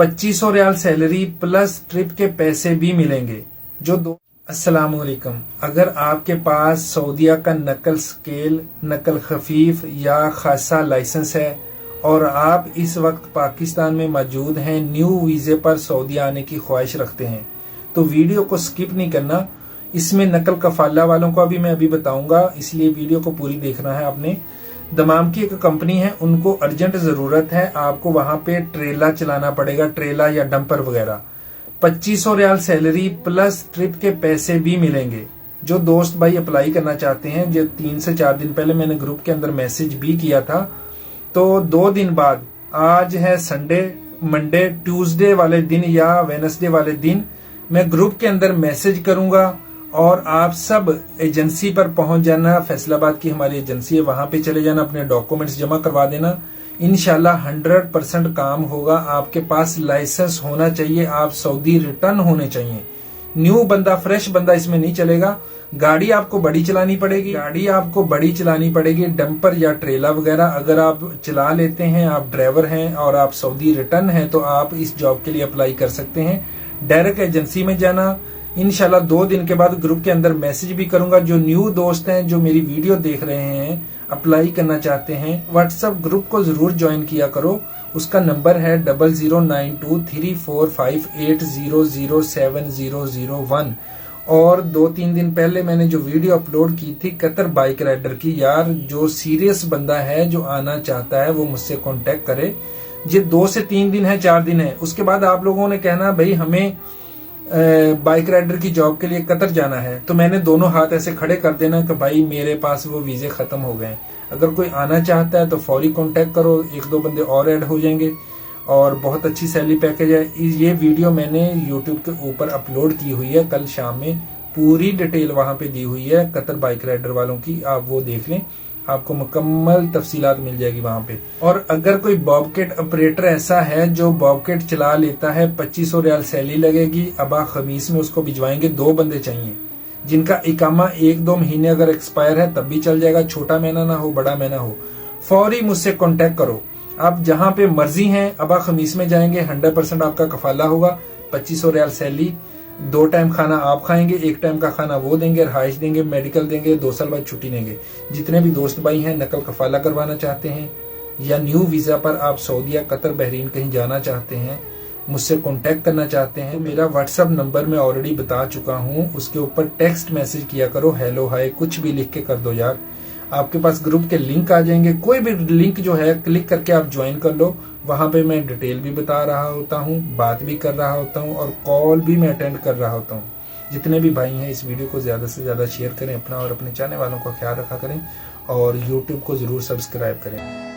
2500 riyal salary plus trip के पैसे भी मिलेंगे। अस्सलाम वालेकुम। अगर आपके पास सऊदीया का नकल स्केल, नकल खफीफ या खासा लाइसेंस है और आप इस वक्त पाकिस्तान में मौजूद हैं, न्यू वीजे पर सऊदी आने की ख्वाहिश रखते हैं, तो वीडियो को स्किप नहीं करना। इसमें नकल कफाला वालों का भी मैं अभी बताऊंगा, इसलिए वीडियो को पूरी देखना है आपने। दमाम की एक कंपनी है, उनको अर्जेंट जरूरत है, आपको वहां पे ट्रेला चलाना पड़ेगा, ट्रेला या डंपर वगैरह। 2500 रियाल सैलरी प्लस ट्रिप के पैसे भी मिलेंगे। जो दोस्त भाई अप्लाई करना चाहते हैं, जो 3 से 4 दिन पहले मैंने ग्रुप के अंदर मैसेज भी किया था, तो 2 दिन बाद, आज है संडे, मंडे, ट्यूसडे वाले दिन या वेडनेसडे वाले दिन मैं ग्रुप के अंदर मैसेज करूंगा और आप सब एजेंसी पर पहुंच जाना। फैसलाबाद की हमारी एजेंसी है, वहां पे चले जाना, अपने डॉक्यूमेंट्स जमा करवा देना। इंशाल्लाह 100% काम होगा। आपके पास लाइसेंस होना चाहिए, आप सऊदी रिटर्न होने चाहिए। न्यू बंदा, फ्रेश बंदा इसमें नहीं चलेगा। गाड़ी आपको बड़ी चलानी पड़ेगी, डंपर या ट्रेला वगैरह। अगर आप चला लेते हैं, आप ड्राइवर हैं और आप सऊदी रिटर्न हैं, तो आप इस जॉब के लिए अप्लाई कर सकते हैं। डायरेक्ट एजेंसी में जाना। इंशाल्लाह 2 दिन के बाद ग्रुप के अंदर मैसेज भी करूंगा। जो न्यू दोस्त हैं, जो मेरी वीडियो देख रहे हैं, अप्लाई करना चाहते हैं, व्हाट्सएप ग्रुप को जरूर ज्वाइन किया करो। उसका नंबर है 0092345800070001। और 2-3 दिन पहले मैंने जो वीडियो अपलोड की थी कतर बाइक राइडर की, यार जो सीरियस बंदा है, जो आना चाहता है, वो मुझसे कांटेक्ट करे। ये 2 से 3 दिन है, 4 दिन है, उसके बाद आप लोगों ने कहना भाई हमें बाइक राइडर की जॉब के लिए कतर जाना है, तो मैंने दोनों हाथ ऐसे खड़े कर देना कि भाई मेरे पास वो वीजे खत्म हो गए। अगर कोई आना चाहता है तो फौरी कांटेक्ट करो, 1-2 बंदे और ऐड हो जाएंगे और बहुत अच्छी सैलरी पैकेज है। ये वीडियो मैंने यूट्यूब के ऊपर अपलोड की हुई है, कल शाम में पूरी डिटेल वहां पे दी हुई है कतर बाइक राइडर वालों की, आप वो देख लें, आपको मुकम्मल तफसीलात मिल जाएगी वहां पे। और अगर कोई बॉबकेट ऑपरेटर ऐसा है जो बॉबकेट चला लेता है, 2500 रियाल सैलरी लगेगी। अबा खमीस में उसको भिजवाएंगे। 2 बंदे चाहिए जिनका इकामा 1-2 महीने अगर एक्सपायर है तब भी चल जाएगा, छोटा महीना ना हो, बड़ा महीना हो। फौरी मुझसे कांटेक्ट करो। आप जहां पे मर्जी हैं, अबा खमीस में जाएंगे, 100% आपका कफाला होगा। 2500 रियाल सैलरी, 2 टाइम खाना आप खाएंगे, 1 टाइम का खाना वो देंगे, रहाइश देंगे, मेडिकल देंगे, 2 साल बाद छुट्टी देंगे। जितने भी दोस्त भाई हैं नकल कफाला करवाना चाहते हैं या न्यू वीजा पर आप सऊदीया, कतर, बहरीन कहीं जाना चाहते हैं, मुझसे कांटेक्ट करना चाहते हैं, मेरा व्हाट्सएप नंबर मैं ऑलरेडी बता चुका हूं, उसके ऊपर टेक्स्ट मैसेज किया करो, हेलो हाय कुछ भी लिख के कर दो यार। आपके पास ग्रुप के लिंक आ जाएंगे, कोई भी लिंक जो है क्लिक करके आप ज्वाइन कर लो। वहां पे मैं डिटेल भी बता रहा होता हूँ, बात भी कर रहा होता हूँ और कॉल भी मैं अटेंड कर रहा होता हूँ। जितने भी भाई हैं इस वीडियो को ज्यादा से ज्यादा शेयर करें, अपना और अपने चाहने वालों का ख्याल रखा करें और यूट्यूब को जरूर सब्सक्राइब करें।